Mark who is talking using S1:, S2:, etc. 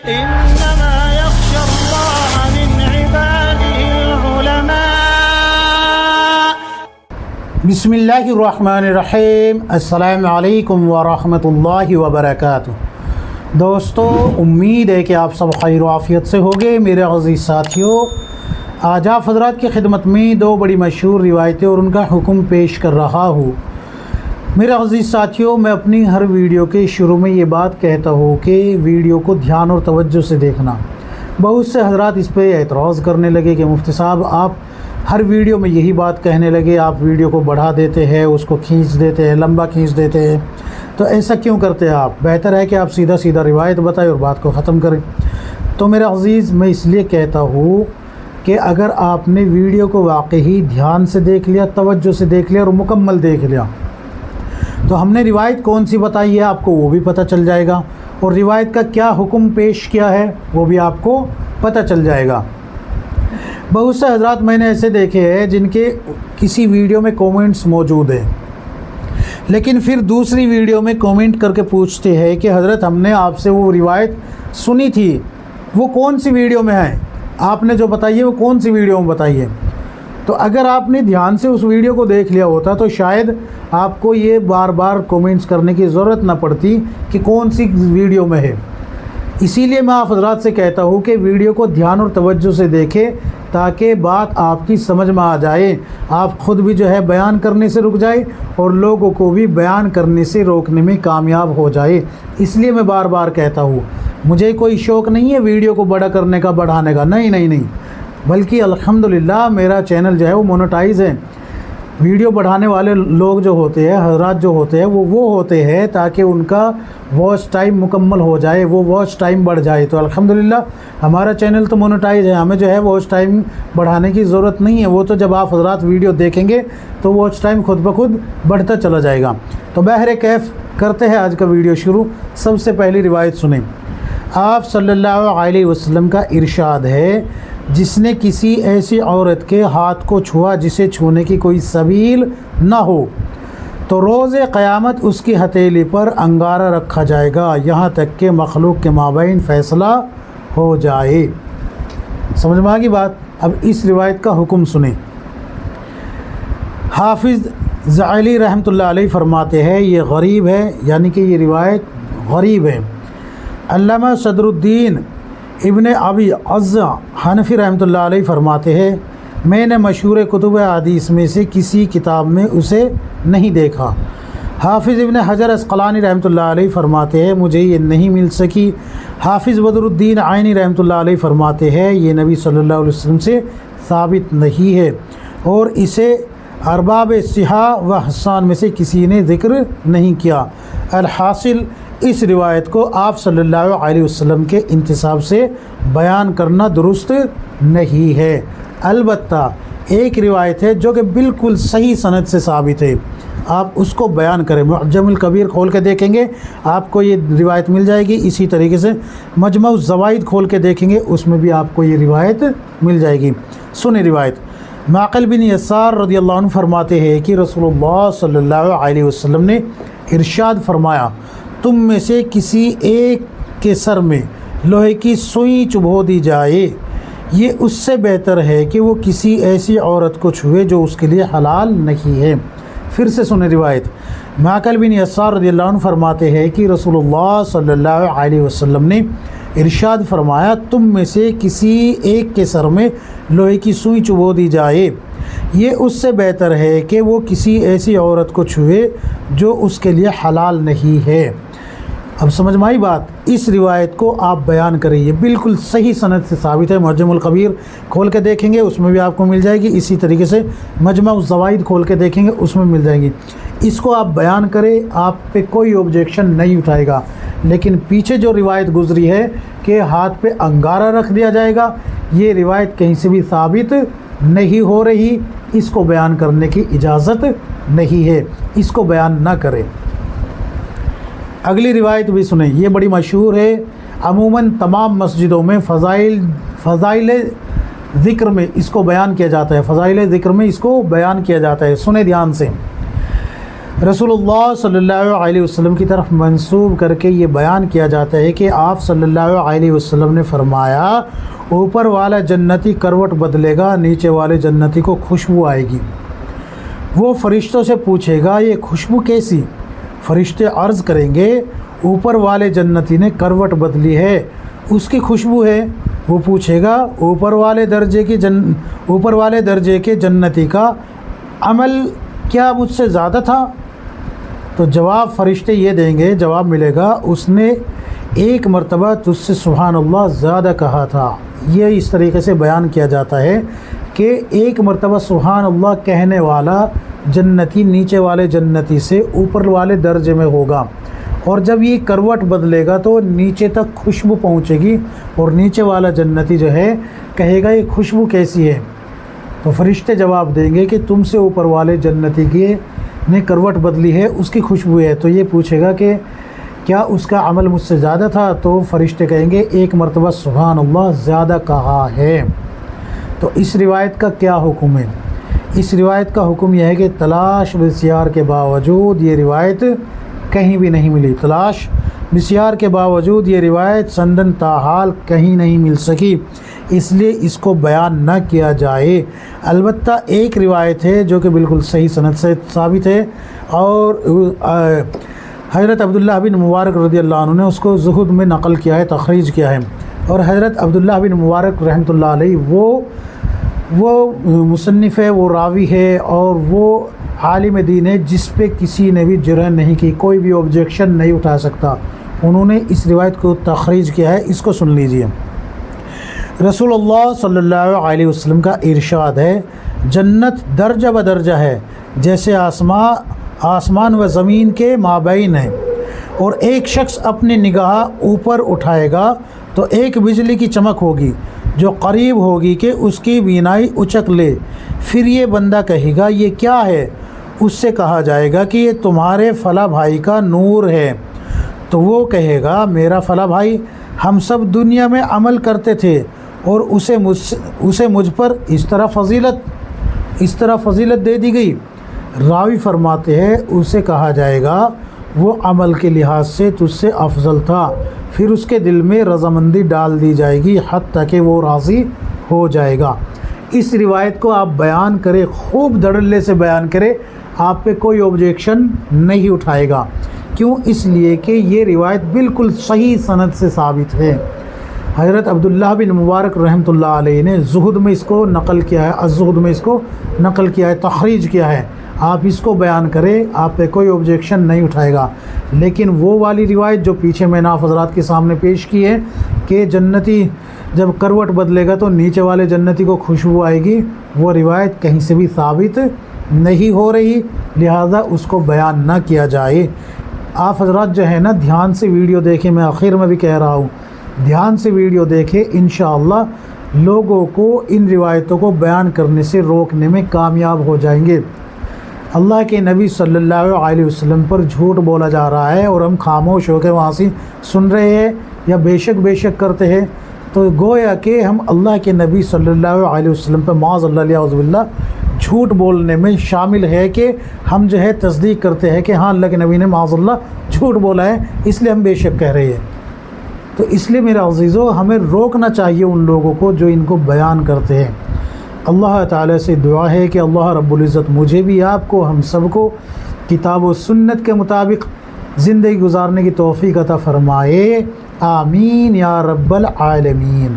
S1: إنما يخشى الله من عباده العلماء.
S2: بسم اللہ الرحمن الرحیم. السلام علیکم ورحمۃ اللہ وبرکاتہ. دوستو، امید ہے کہ آپ سب خیر و عافیت سے ہوگے. میرے عزیز ساتھیوں، آج آپ حضرات کی خدمت میں دو بڑی مشہور روایتیں اور ان کا حکم پیش کر رہا ہوں. میرے عزیز ساتھیوں، میں اپنی ہر ویڈیو کے شروع میں یہ بات کہتا ہوں کہ ویڈیو کو دھیان اور توجہ سے دیکھنا. بہت سے حضرات اس پہ اعتراض کرنے لگے کہ مفتی صاحب آپ ہر ویڈیو میں یہی بات کہنے لگے، آپ ویڈیو کو بڑھا دیتے ہیں، اس کو کھینچ دیتے ہیں، لمبا کھینچ دیتے ہیں، تو ایسا کیوں کرتے ہیں آپ؟ بہتر ہے کہ آپ سیدھا سیدھا روایت بتائیں اور بات کو ختم کریں. تو میرے عزیز، میں اس لیے کہتا ہوں کہ اگر آپ نے ویڈیو کو واقعی دھیان سے دیکھ لیا، توجہ سے دیکھ لیا اور مکمل دیکھ لیا، تو ہم نے روایت کون سی بتائی ہے آپ کو وہ بھی پتہ چل جائے گا، اور روایت کا کیا حکم پیش کیا ہے وہ بھی آپ کو پتہ چل جائے گا. بہت سے حضرات میں نے ایسے دیکھے ہیں جن کے کسی ویڈیو میں کومنٹس موجود ہیں، لیکن پھر دوسری ویڈیو میں کومنٹ کر کے پوچھتے ہیں کہ حضرت ہم نے آپ سے وہ روایت سنی تھی، وہ کون سی ویڈیو میں ہے؟ آپ نے جو بتائی ہے وہ کون سی ویڈیو میں بتائی ہے؟ تو اگر آپ نے دھیان سے اس ویڈیو کو دیکھ لیا ہوتا تو شاید آپ کو یہ بار بار کومنٹس کرنے کی ضرورت نہ پڑتی کہ کون سی ویڈیو میں ہے. اسی لیے میں آپ حضرات سے کہتا ہوں کہ ویڈیو کو دھیان اور توجہ سے دیکھیں تاکہ بات آپ کی سمجھ میں آ جائے، آپ خود بھی جو ہے بیان کرنے سے رک جائے اور لوگوں کو بھی بیان کرنے سے روکنے میں کامیاب ہو جائے. اس لیے میں بار بار کہتا ہوں، مجھے کوئی شوق نہیں ہے ویڈیو کو بڑا کرنے کا، بڑھانے کا، نہیں، بلکہ الحمدللہ میرا چینل جو ہے وہ مونیٹائز ہے. ویڈیو بڑھانے والے لوگ جو ہوتے ہیں، حضرات جو ہوتے ہیں، وہ ہوتے ہیں تاکہ ان کا واچ ٹائم مکمل ہو جائے، وہ واچ ٹائم بڑھ جائے. تو الحمدللہ ہمارا چینل تو مونیٹائز ہے، ہمیں جو ہے واچ ٹائم بڑھانے کی ضرورت نہیں ہے. وہ تو جب آپ حضرات ویڈیو دیکھیں گے تو واچ ٹائم خود بخود بڑھتا چلا جائے گا. تو بہر کیف کرتے ہیں آج کا ویڈیو شروع. سب سے پہلی روایت سنیں. آپ صلی اللہ علیہ وسلم کا ارشاد ہے، جس نے کسی ایسی عورت کے ہاتھ کو چھوا جسے چھونے کی کوئی سبیل نہ ہو تو روز قیامت اس کی ہتھیلی پر انگارہ رکھا جائے گا یہاں تک کہ مخلوق کے مابین فیصلہ ہو جائے. سمجھ میں آ گئی بات؟ اب اس روایت کا حکم سنیں. حافظ زعلی رحمۃ اللہ علیہ فرماتے ہیں یہ غریب ہے، یعنی کہ یہ روایت غریب ہے. علامہ صدر الدین ابن ابی عز حنفی رحمۃ اللہ علیہ فرماتے ہیں میں نے مشہور کتب حدیث میں سے کسی کتاب میں اسے نہیں دیکھا. حافظ ابن حجر اسقلانی رحمۃ اللہ علیہ فرماتے ہیں مجھے یہ نہیں مل سکی. حافظ بدر الدین عینی رحمۃ اللہ علیہ فرماتے ہیں یہ نبی صلی اللہ علیہ وسلم سے ثابت نہیں ہے اور اسے ارباب صحاح و حسان میں سے کسی نے ذکر نہیں کیا. الحاصل اس روایت کو آپ صلی اللہ علیہ وسلم کے انتساب سے بیان کرنا درست نہیں ہے. البتہ ایک روایت ہے جو کہ بالکل صحیح سند سے ثابت ہے، آپ اس کو بیان کریں. معجم الکبیر کھول کے دیکھیں گے آپ کو یہ روایت مل جائے گی. اسی طریقے سے مجمع الزوائد کھول کے دیکھیں گے، اس میں بھی آپ کو یہ روایت مل جائے گی. سنیں روایت. معقل بن یسار رضی اللہ عنہ فرماتے ہیں کہ رسول اللہ صلی اللہ علیہ وسلم نے ارشاد فرمایا تم میں سے کسی ایک کے سر میں لوہے کی سوئی چبھو دی جائے، یہ اس سے بہتر ہے کہ وہ کسی ایسی عورت کو چھوئے جو اس کے لیے حلال نہیں ہے. پھر سے سنیں روایت. معقل بن یسار رضی اللہ عنہ فرماتے ہیں کہ رسول اللہ صلی اللہ علیہ وسلم نے ارشاد فرمایا تم میں سے کسی ایک کے سر میں لوہے کی سوئی چبھو دی جائے، یہ اس سے بہتر ہے کہ وہ کسی ایسی عورت کو چھوئے جو اس کے لیے حلال نہیں ہے. اب سمجھ میں آئی بات؟ اس روایت کو آپ بیان کریں، یہ بالکل صحیح سند سے ثابت ہے. معجم الکبیر کھول کے دیکھیں گے اس میں بھی آپ کو مل جائے گی. اسی طریقے سے مجمع الزوائد کھول کے دیکھیں گے اس میں مل جائے گی. اس کو آپ بیان کریں، آپ پہ کوئی آبجیکشن نہیں اٹھائے گا. لیکن پیچھے جو روایت گزری ہے کہ ہاتھ پہ انگارہ رکھ دیا جائے گا، یہ روایت کہیں سے بھی ثابت نہیں ہو رہی. اس کو بیان کرنے کی اجازت نہیں ہے، اس کو بیان نہ کریں. اگلی روایت بھی سنیں، یہ بڑی مشہور ہے. عموماً تمام مسجدوں میں فضائل ذکر میں اس کو بیان کیا جاتا ہے، فضائل ذکر میں اس کو بیان کیا جاتا ہے. سنیں دھیان سے. رسول اللہ صلی اللہ علیہ وسلم کی طرف منسوب کر کے یہ بیان کیا جاتا ہے کہ آپ صلی اللہ علیہ وسلم نے فرمایا اوپر والا جنتی کروٹ بدلے گا، نیچے والے جنتی کو خوشبو آئے گی۔ وہ فرشتوں سے پوچھے گا یہ خوشبو کیسی؟ فرشتے عرض کریں گے اوپر والے جنتی نے کروٹ بدلی ہے، اس کی خوشبو ہے۔ وہ پوچھے گا اوپر والے درجے کے جنتی کا عمل کیا مجھ سے زیادہ تھا؟ تو جواب فرشتے یہ دیں گے، جواب ملے گا اس نے ایک مرتبہ تجھ سے سبحان اللہ زیادہ کہا تھا۔ یہ اس طریقے سے بیان کیا جاتا ہے کہ ایک مرتبہ سبحان اللہ کہنے والا جنتی نیچے والے جنتی سے اوپر والے درجے میں ہوگا، اور جب یہ کروٹ بدلے گا تو نیچے تک خوشبو پہنچے گی، اور نیچے والا جنتی جو ہے کہے گا یہ خوشبو کیسی ہے؟ تو فرشتے جواب دیں گے کہ تم سے اوپر والے جنتی نے کروٹ بدلی ہے، اس کی خوشبو ہے۔ تو یہ پوچھے گا کہ کیا اس کا عمل مجھ سے زیادہ تھا؟ تو فرشتے کہیں گے ایک مرتبہ سبحان اللہ زیادہ کہا ہے۔ تو اس روایت کا کیا حکم ہے؟ اس روایت کا حکم یہ ہے کہ تلاش بسیار کے باوجود یہ روایت کہیں بھی نہیں ملی، تلاش بسیار کے باوجود یہ روایت سندن تاحال کہیں نہیں مل سکی، اس لیے اس کو بیان نہ کیا جائے۔ البتہ ایک روایت ہے جو کہ بالکل صحیح سند سے ثابت ہے، اور حضرت عبداللہ بن مبارک رضی اللہ عنہ نے اس کو زہد میں نقل کیا ہے، تخریج کیا ہے۔ اور حضرت عبداللہ بن مبارک رحمۃ اللہ علیہ وہ مصنف ہے، وہ راوی ہے، اور وہ عالم دین ہے جس پہ کسی نے بھی جرح نہیں کی، کوئی بھی آبجیکشن نہیں اٹھا سکتا۔ انہوں نے اس روایت کو تخریج کیا ہے، اس کو سن لیجئے۔ رسول اللہ صلی اللہ علیہ وسلم کا ارشاد ہے جنت درجہ بدرجہ ہے، جیسے آسمان و زمین کے مابین ہے، اور ایک شخص اپنی نگاہ اوپر اٹھائے گا تو ایک بجلی کی چمک ہوگی جو قریب ہوگی کہ اس کی بینائی اچک لے، پھر یہ بندہ کہے گا یہ کیا ہے؟ اس سے کہا جائے گا کہ یہ تمہارے فلاں بھائی کا نور ہے۔ تو وہ کہے گا میرا فلاں بھائی، ہم سب دنیا میں عمل کرتے تھے اور اسے مجھ پر اس طرح فضیلت دے دی گئی۔ راوی فرماتے ہیں اسے کہا جائے گا وہ عمل کے لحاظ سے تجھ سے افضل تھا، پھر اس کے دل میں رضامندی ڈال دی جائے گی حتیٰ کہ وہ راضی ہو جائے گا۔ اس روایت کو آپ بیان کریں، خوب دھڑلے سے بیان کریں، آپ پہ کوئی آبجیکشن نہیں اٹھائے گا۔ کیوں؟ اس لیے کہ یہ روایت بالکل صحیح سند سے ثابت ہے۔ حضرت عبداللہ بن مبارک رحمۃ اللہ علیہ نے زہد میں اس کو نقل کیا ہے، الزہد میں اس کو نقل کیا ہے، تخریج کیا ہے۔ آپ اس کو بیان کریں، آپ پہ کوئی آبجیکشن نہیں اٹھائے گا۔ لیکن وہ والی روایت جو پیچھے میں نے آپ حضرات کے سامنے پیش کی ہے کہ جنتی جب کروٹ بدلے گا تو نیچے والے جنتی کو خوشبو آئے گی، وہ روایت کہیں سے بھی ثابت نہیں ہو رہی، لہذا اس کو بیان نہ کیا جائے۔ آپ حضرات جو ہے نا دھیان سے ویڈیو دیکھیں، میں آخر میں بھی کہہ رہا ہوں دھیان سے ویڈیو دیکھیں، انشاءاللہ لوگوں کو ان روایتوں کو بیان کرنے سے روکنے میں کامیاب ہو جائیں گے۔ اللہ کے نبی صلی اللہ علیہ وسلم پر جھوٹ بولا جا رہا ہے اور ہم خاموش ہو کے وہاں سے سن رہے ہیں یا بے شک کرتے ہیں، تو گویا کہ ہم اللہ کے نبی صلی اللہ علیہ وسلم پر معاذ اللہ اعوذ باللہ جھوٹ بولنے میں شامل ہے کہ ہم جو ہے تصدیق کرتے ہیں کہ ہاں اللہ کے نبی نے معاذ اللہ جھوٹ بولا ہے، اس لیے ہم بے شک کہہ رہے ہیں۔ تو اس لیے میرے عزیزو ہمیں روکنا چاہیے ان لوگوں کو جو ان کو بیان کرتے ہیں۔ اللہ تعالیٰ سے دعا ہے کہ اللہ رب العزت مجھے بھی، آپ کو، ہم سب کو کتاب و سنت کے مطابق زندگی گزارنے کی توفیق عطا فرمائے، آمین یا رب العالمین۔